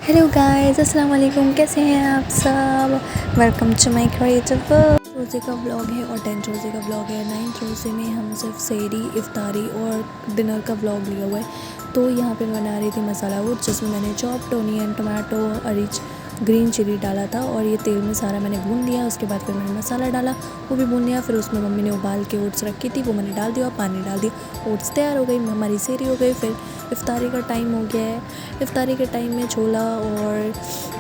Hello guys, अस्सलाम वालेकुम। कैसे हैं आप सब? Welcome to my creative world. रोज़े का व्लॉग है और 10th रोज़े का व्लॉग है। 9th रोज़े में हम सिर्फ सहरी, इफ्तारी और डिनर का व्लॉग लिया हुआ है। तो यहाँ पे मैं बना रही थी मसाला ओट्स, जिसमें मैंने चॉप्ड ओनियन, टमाटो और ग्रीन चिली डाला था और ये तेल में सारा मैंने भून लिया। उसके बाद फिर मैंने मसाला डाला, वो भी भून लिया। फिर उसमें मम्मी ने उबाल के ओट्स रखी थी, वो मैंने डाल दिया और पानी डाल दिया। ओट्स तैयार हो गई, हमारी सहरी हो गई। फिर इफ्तारी का टाइम हो गया है। इफ्तारी के टाइम में छोला और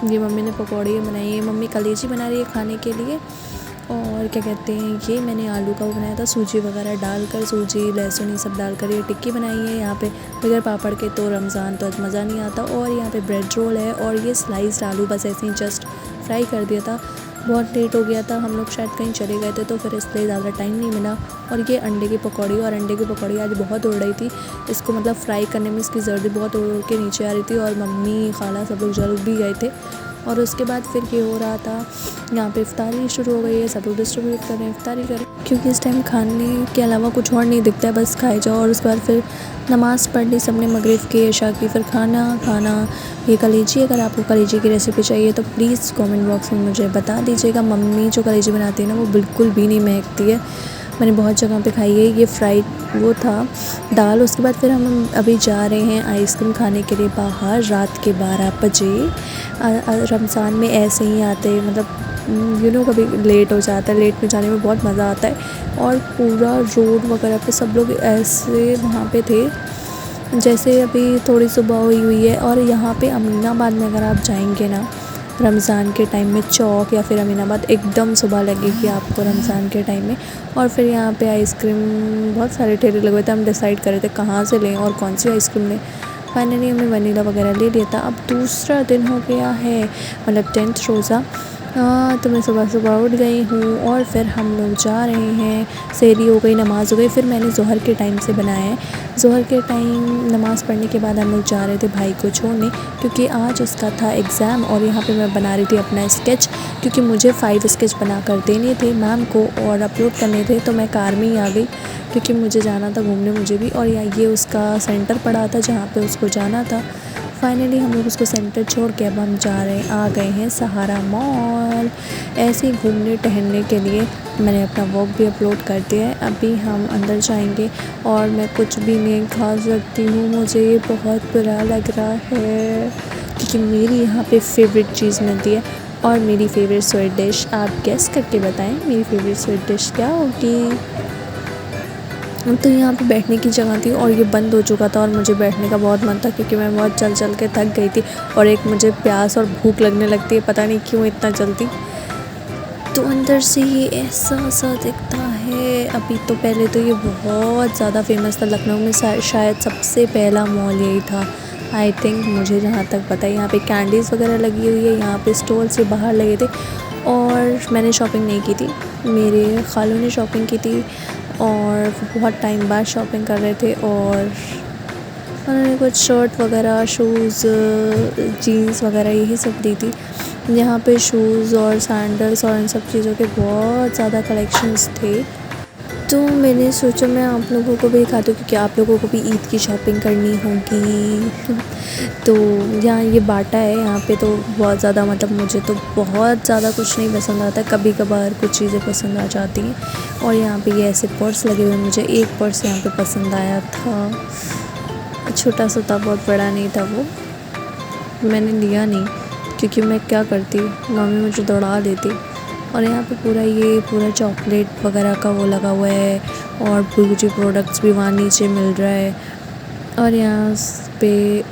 ये मम्मी ने पकौड़े बनाई है। मम्मी कलेजी बना रही है खाने के लिए। और क्या कहते हैं, ये मैंने आलू का वो बनाया था, सूजी वगैरह डालकर, सूजी लहसुन ये सब डालकर ये टिक्की बनाई है। यहाँ पे बगैर पापड़ के तो रमज़ान तो आज मज़ा नहीं आता। और यहाँ पे ब्रेड रोल है और ये स्लाइस्ड आलू बस ऐसे ही जस्ट फ्राई कर दिया था। बहुत लेट हो गया था, हम लोग शायद कहीं चले गए थे तो फिर इसलिए ज़्यादा टाइम नहीं मिला। और ये अंडे की पकौड़ी, और अंडे की पकौड़ी आज बहुत उड़ रही थी। इसको मतलब फ्राई करने में इसकी जर्दी बहुत उड़ के नीचे आ रही थी और मम्मी खाला सब लोग जल भी गए थे। और उसके बाद फिर ये हो रहा था, यहाँ पे इफ्तारी शुरू हो गई है, सब लोग डिस्ट्रीब्यूट कर रहे हैं, इफ्तारी करें, क्योंकि इस टाइम खाने के अलावा कुछ और नहीं दिखता है, बस खाए जाओ। और उसके बाद फिर नमाज़ पढ़ ली सबने मगरिब की, इशा की, फिर खाना। ये कलेजी, अगर आपको कलेजी की रेसिपी चाहिए तो प्लीज़ कमेंट बॉक्स में मुझे बता दीजिएगा। मम्मी जो कलेजी बनाती है ना, वो बिल्कुल भी नहीं महकती है। मैंने बहुत जगह पे खाई है। ये फ्राइड वो था दाल। उसके बाद फिर हम अभी जा रहे हैं आइसक्रीम खाने के लिए बाहर, रात के 12 बजे। रमज़ान में ऐसे ही आते हैं, मतलब कभी लेट हो जाता है, लेट में जाने में बहुत मज़ा आता है। और पूरा रोड वगैरह पे सब लोग ऐसे वहाँ पे थे जैसे अभी थोड़ी सुबह हुई है। और यहाँ पे अमीनाबाद में अगर आप जाएंगे ना रमज़ान के टाइम में, चौक या फिर अमीनाबाद एकदम सुबह लगेगी आपको रमज़ान के टाइम में। और फिर यहाँ पे आइसक्रीम बहुत सारे ठेले लगे हुए थे। हम डिसाइड कर रहे थे कहाँ से लें और कौन सी आइसक्रीम लें। फाइनली हमने वनीला वगैरह ले लिया था। अब दूसरा दिन हो गया है, मतलब 10th रोज़ा। तो मैं सुबह सुबह उठ गई हूँ और फिर हम लोग जा रहे हैं। सहरी हो गई, नमाज़ हो गई। फिर मैंने ज़ोहर के टाइम से बनाया है। ज़ोहर के टाइम नमाज़ पढ़ने के बाद हम लोग जा रहे थे भाई को छोड़ने, क्योंकि आज उसका था एग्ज़ाम। और यहाँ पे मैं बना रही थी अपना स्केच, क्योंकि मुझे 5 स्केच बना कर देने थे मैम को और अपलोड करने थे। तो मैं कार में ही आ गई, क्योंकि मुझे जाना था घूमने मुझे भी। और ये उसका सेंटर पड़ा था जहाँ पे उसको जाना था। फाइनली हम लोग उसको सेंटर छोड़ के अब हम आ गए हैं सहारा मॉल, ऐसे ही घूमने टहलने के लिए। मैंने अपना व्लॉग भी अपलोड कर दिया है। अभी हम अंदर जाएंगे और मैं कुछ भी नहीं खा सकती हूँ, मुझे ये बहुत बुरा लग रहा है, क्योंकि मेरी यहाँ पे फेवरेट चीज़ मिलती है। और मेरी फेवरेट स्वीट डिश आप गेस करके बताएं मेरी फेवरेट स्वीट डिश क्या होगी। तो यहाँ पे बैठने की जगह थी और ये बंद हो चुका था और मुझे बैठने का बहुत मन था, क्योंकि मैं बहुत चल के थक गई थी। और एक मुझे प्यास और भूख लगने लगती है, पता नहीं क्यों इतना जल्दी। तो अंदर से ये ऐसा सा दिखता है। अभी तो पहले तो ये बहुत ज़्यादा फेमस था लखनऊ में, शायद सबसे पहला मॉल यही था आई थिंक, मुझे जहाँ तक पता है। यहाँ पे कैंडीज़ वगैरह लगी हुई है, यहाँ पे स्टॉल से बाहर लगे थे। और मैंने शॉपिंग नहीं की थी, मेरे खालू ने शॉपिंग की थी और बहुत टाइम बाद शॉपिंग कर रहे थे। और उन्होंने कुछ शर्ट वगैरह, शूज़, जीन्स वगैरह यही सब दी थी। यहाँ पे शूज़ और सैंडल्स और इन सब चीज़ों के बहुत ज़्यादा कलेक्शंस थे। तो मैंने सोचा मैं आप लोगों को भी दिखा दूँ, क्योंकि आप लोगों को भी ईद की शॉपिंग करनी होगी। तो यहाँ ये बाटा है, यहाँ पे तो बहुत ज़्यादा, मतलब मुझे तो बहुत ज़्यादा कुछ नहीं पसंद आता, कभी कभार कुछ चीज़ें पसंद आ जाती हैं। और यहाँ पे ये ऐसे पर्स लगे हुए, मुझे एक पर्स यहाँ पे पसंद आया था, छोटा सा था, बहुत बड़ा नहीं था। वो मैंने लिया नहीं, क्योंकि मैं क्या करती, मम्मी मुझे दौड़ा देती। और यहाँ पे पूरा चॉकलेट वगैरह का वो लगा हुआ है और ब्यूटी प्रोडक्ट्स भी वहाँ नीचे मिल रहा है। और यहाँ पे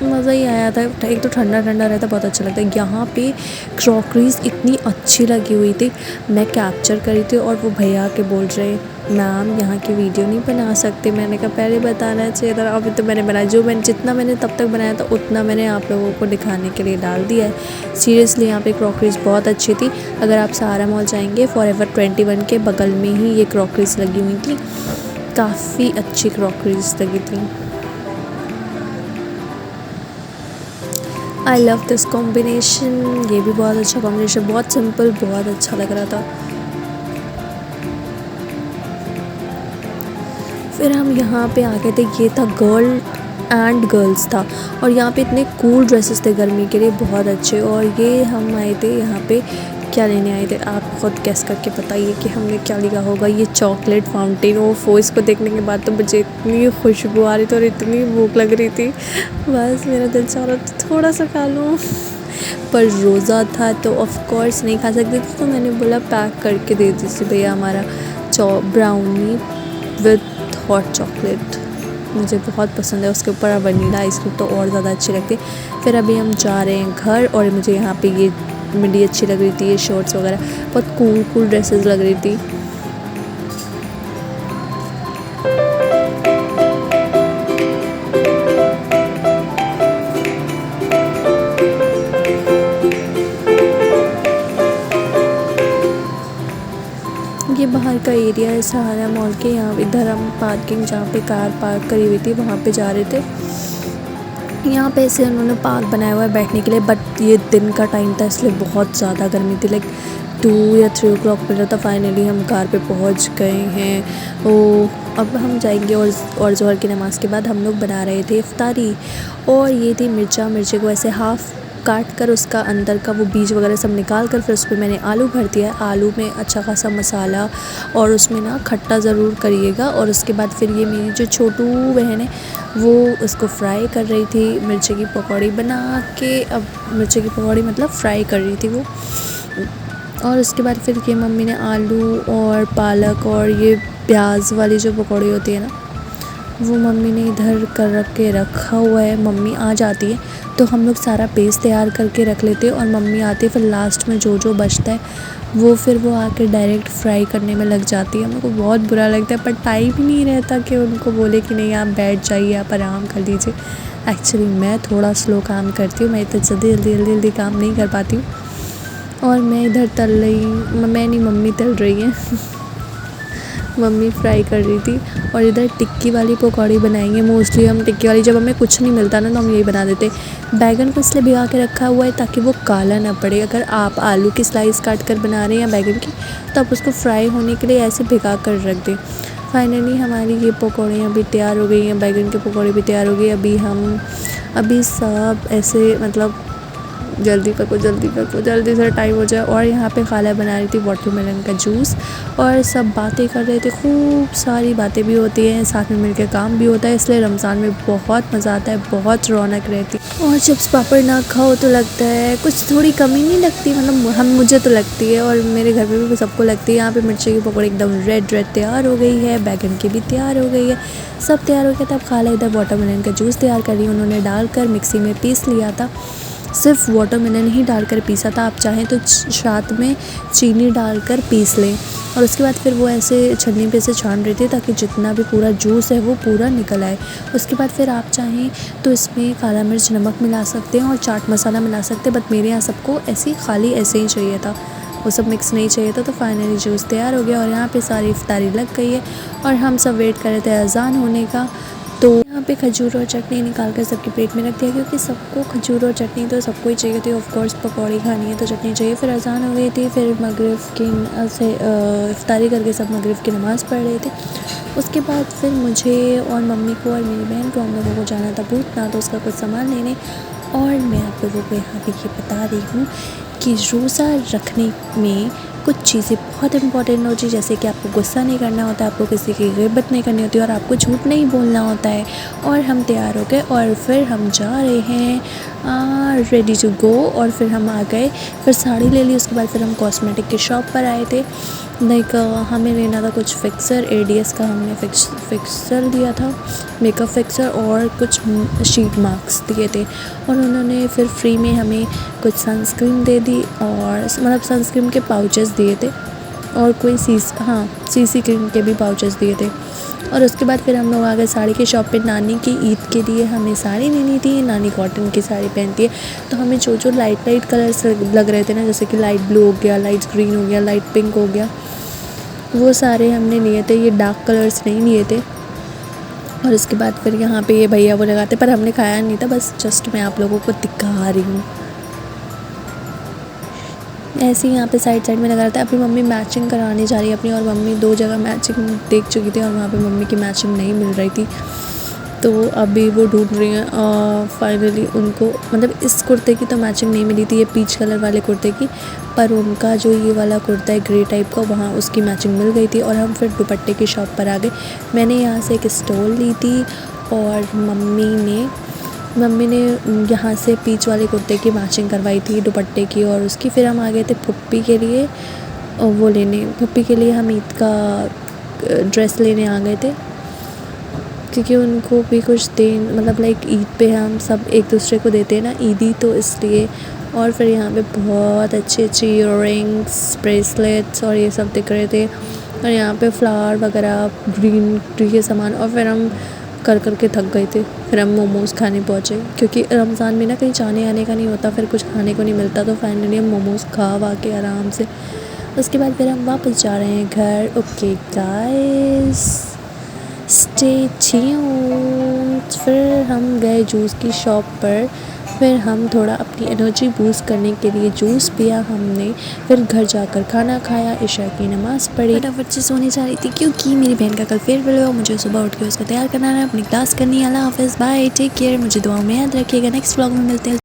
मज़ा ही आया था। एक तो ठंडा ठंडा रहता, बहुत अच्छा लगता है। यहाँ पे क्रॉकरीज इतनी अच्छी लगी हुई थी, मैं कैप्चर करी थी और वो भैया के बोल रहे मैम यहाँ की वीडियो नहीं बना सकते। मैंने कहा पहले बताना चाहिए था। अभी तो मैंने बनाया, जितना मैंने तब तक बनाया था उतना मैंने आप लोगों को दिखाने के लिए डाल दिया है। सीरियसली यहाँ पे क्रॉकरीज बहुत अच्छी थी। अगर आप सहारा मॉल जाएंगे, फॉरएवर 21 के बगल में ही ये क्रॉकरीज लगी हुई थी, काफ़ी अच्छी क्रॉकरीज लगी थी। आई लव दिस कॉम्बिनेशन, ये भी बहुत अच्छा कॉम्बिनेशन, बहुत सिंपल, बहुत अच्छा लग रहा था। फिर हम यहाँ पे आ गए थे, ये था गर्ल एंड गर्ल्स था। और यहाँ पे इतने कूल ड्रेसेस थे गर्मी के लिए, बहुत अच्छे। और ये हम आए थे यहाँ पे क्या लेने आए थे, आप खुद गेस करके बताइए कि हमने क्या लिया होगा। ये चॉकलेट फाउंटेन। वो इसको देखने के बाद तो मुझे इतनी खुशबू आ रही थी और इतनी भूख लग रही थी, बस मेरा दिल चाह रहा था थोड़ा सा खा लूँ, पर रोज़ा था तो ऑफ कोर्स नहीं खा सकती थी। तो मैंने बोला पैक करके दे दीजिए भैया हमारा ब्राउनी विथ हॉट चॉकलेट, मुझे बहुत पसंद है। उसके ऊपर वनीला आइसक्रीम तो और ज़्यादा अच्छी लगती है। फिर अभी हम जा रहे हैं घर, और मुझे यहाँ पे ये मिडी अच्छी लग रही थी, ये शॉर्ट्स वगैरह बहुत कूल ड्रेसेस लग रही थी। ये बाहर का एरिया है सहारा मॉल के, यहाँ इधर हम पार्किंग जहाँ पे कार पार्क करी हुई थी वहाँ पे जा रहे थे। यहाँ पे ऐसे उन्होंने पार्क बनाया हुआ है बैठने के लिए, बट ये दिन का टाइम था इसलिए बहुत ज़्यादा गर्मी थी, लाइक 2 या 3 o'clock मिल रहा था। फाइनली हम कार पे पहुँच गए हैं। अब हम जाएंगे, और जोहर की नमाज़ के बाद हम लोग बना रहे थे इफ्तारी। और ये थी मिर्ची को ऐसे हाफ़ काट कर उसका अंदर का वो बीज वगैरह सब निकाल कर फिर उस पर मैंने आलू भर दिया है। आलू में अच्छा खासा मसाला, और उसमें ना खट्टा ज़रूर करिएगा। और उसके बाद फिर ये मेरी जो छोटू बहन है वो उसको फ्राई कर रही थी, मिर्ची की पकौड़ी बना के। अब मिर्ची की पकौड़ी मतलब फ्राई कर रही थी वो। और उसके बाद फिर ये मम्मी ने आलू और पालक और ये प्याज वाली जो पकौड़ी होती है ना, वो मम्मी ने इधर कर रखा हुआ है। मम्मी आ जाती है तो हम लोग सारा पेस्ट तैयार करके रख लेते हैं, और मम्मी आती है फिर लास्ट में जो बचता है वो आके डायरेक्ट फ्राई करने में लग जाती है। मेरे को बहुत बुरा लगता है, पर टाइम ही नहीं रहता कि उनको बोले कि नहीं आप बैठ जाइए, आप आराम कर लीजिए। एक्चुअली मैं थोड़ा स्लो काम करती हूँ, मैं इतना जल्दी काम नहीं कर पाती हूँ। और मैं इधर मम्मी तल रही है मम्मी फ्राई कर रही थी। और इधर टिक्की वाली पकौड़ी बनाएंगे। मोस्टली हम टिक्की वाली, जब हमें कुछ नहीं मिलता ना तो हम यही बना देते। बैगन को इसलिए भिगा के रखा हुआ है ताकि वो काला ना पड़े। अगर आप आलू की स्लाइस काट कर बना रहे हैं या बैगन की, तो आप उसको फ्राई होने के लिए ऐसे भिगा कर रख दें। फाइनली हमारी ये पकौड़ियाँ भी तैयार हो गई हैं, बैगन की पकौड़ी भी तैयार हो गई। अभी सब ऐसे मतलब जल्दी से टाइम हो जाए। और यहाँ पे खाला बना रही थी वाटरमेलन का जूस, और सब बातें कर रहे थे। खूब सारी बातें भी होती हैं, साथ में मिलकर काम भी होता है, इसलिए रमज़ान में बहुत मज़ा आता है, बहुत रौनक रहती। और चिप्स पापड़ ना खाओ तो लगता है कुछ थोड़ी कमी नहीं लगती, मतलब मुझे तो लगती है, और मेरे घर में भी सबको लगती है। यहाँ पे मिर्ची की पकौड़ी एकदम रेड तैयार हो गई है, बैगन की भी तैयार हो गई है, सब तैयार हो गया था। अब खाला इधर वाटरमेलन का जूस तैयार कर रही है, उन्होंने डालकर मिक्सी में पीस लिया था। सिर्फ वाटरमेलन ही डालकर पीसा था, आप चाहें तो साथ में चीनी डालकर पीस लें। और उसके बाद फिर वो ऐसे छन्नी पे से छान रही थी ताकि जितना भी पूरा जूस है वो पूरा निकल आए। उसके बाद फिर आप चाहें तो इसमें काला मिर्च नमक मिला सकते हैं और चाट मसाला मिला सकते हैं, बट मेरे यहाँ सबको खाली ऐसे ही चाहिए था, वो सब मिक्स नहीं चाहिए था। तो फाइनली जूस तैयार हो गया, और यहाँ पे सारी इफ्तारी लग गई है, और हम सब वेट कर रहे थे अज़ान होने का। तो यहाँ पे खजूर और चटनी निकाल कर सबके प्लेट में रख दिया, क्योंकि सबको खजूर और चटनी तो सबको ही चाहिए थी। ऑफ कोर्स पकौड़ी खानी है तो चटनी चाहिए। फिर अज़ान हो गई थी, फिर मगरिब की इफ्तारी करके सब मगरिब की नमाज़ पढ़ रहे थे। उसके बाद फिर मुझे और मम्मी को और मेरी बहन को, हम लोगों को जाना था भूतनाथ, तो उसका कुछ सामान लेने। और मैं आप लोगों को यहाँ पे ये बता रही हूँ कि रोज़ा रखने में कुछ चीज़ें बहुत इंपॉर्टेंट होती है, जैसे कि आपको गुस्सा नहीं करना होता है, आपको किसी की ग़िबत नहीं करनी होती है, और आपको झूठ नहीं बोलना होता है। और हम तैयार हो गए, और फिर हम जा रहे हैं रेडी टू गो। और फिर हम आ गए, फिर साड़ी ले ली। उसके बाद फिर हम कॉस्मेटिक की शॉप पर आए थे। लाइक हमें लेना था कुछ फिक्सर, ADS का हमने फिक्सर लिया था, मेकअप फिक्सर, और कुछ शीट मास्क दिए थे। और उन्होंने फिर फ्री में हमें कुछ सनस्क्रीन दे दी, और मतलब सनस्क्रीन के पाउचेस दिए थे, और कोई CC क्रीम के भी पाउचेस दिए थे। और उसके बाद फिर हम लोग आ गए साड़ी की शॉप पे। नानी की ईद के लिए हमें साड़ी लेनी थी, नानी कॉटन की साड़ी पहनती है, तो हमें जो लाइट कलर्स लग रहे थे ना, जैसे कि लाइट ब्लू हो गया, लाइट ग्रीन हो गया, लाइट पिंक हो गया, वो सारे हमने लिए थे। ये डार्क कलर्स नहीं लिए थे। और उसके बाद फिर यहाँ पे ये भैया वो लगाते, पर हमने खाया नहीं था, बस जस्ट मैं आप लोगों को दिखा रही हूँ। ऐसे ही यहाँ पे साइड में लगा रहता है। अपनी मम्मी मैचिंग कराने जा रही है अपनी, और मम्मी 2 जगह मैचिंग देख चुकी थी, और वहाँ पे मम्मी की मैचिंग नहीं मिल रही थी। तो अभी वो ढूंढ रही हैं फाइनली उनको, मतलब इस कुर्ते की तो मैचिंग नहीं मिली थी, ये पीच कलर वाले कुर्ते की, पर उनका जो ये वाला कुर्ता है ग्रे टाइप का, वहाँ उसकी मैचिंग मिल गई थी। और हम फिर दुपट्टे की शॉप पर आ गए। मैंने यहाँ से एक स्टॉल ली थी और मम्मी ने यहाँ से पीच वाले कुर्ते की मैचिंग करवाई थी दुपट्टे की और उसकी। फिर हम आ गए थे पुप्पी के लिए वो लेने, पुप्पी के लिए हम ईद का ड्रेस लेने आ गए थे, क्योंकि उनको भी कुछ दिन, मतलब लाइक ईद पे हम सब एक दूसरे को देते हैं ना ईदी, तो इसलिए। और फिर यहाँ पे बहुत अच्छी अच्छी इयररिंग्स, ब्रेसलेट्स और ये सब दिख रहे थे। और यहाँ पे फ्लावर वगैरह, ग्रीन टी के सामान। और फिर हम कर के थक गए थे। फिर हम मोमोज़ खाने पहुँचे, क्योंकि रमज़ान में ना कहीं जाने आने का नहीं होता, फिर कुछ खाने को नहीं मिलता, तो फाइनली हम मोमोज़ खा वा के आराम से उसके बाद फिर हम वापस जा रहे हैं घर। Okay guys, stay tuned. फिर हम गए जूस की शॉप पर, फिर हम थोड़ा अपनी एनर्जी बूस्ट करने के लिए जूस पिया हमने। फिर घर जाकर खाना खाया, इशा की नमाज़ पढ़ी, फटाफट से सोने जा रही थी, क्योंकि मेरी बहन का कल फेयरवेल है और मुझे सुबह उठ के उसका तैयार करना है, अपनी क्लास करनी है। अल्लाह हाफ़िज़, बाय, टेक केयर, मुझे दुआओं में याद रखिएगा। नेक्स्ट व्लॉग में मिलते हैं।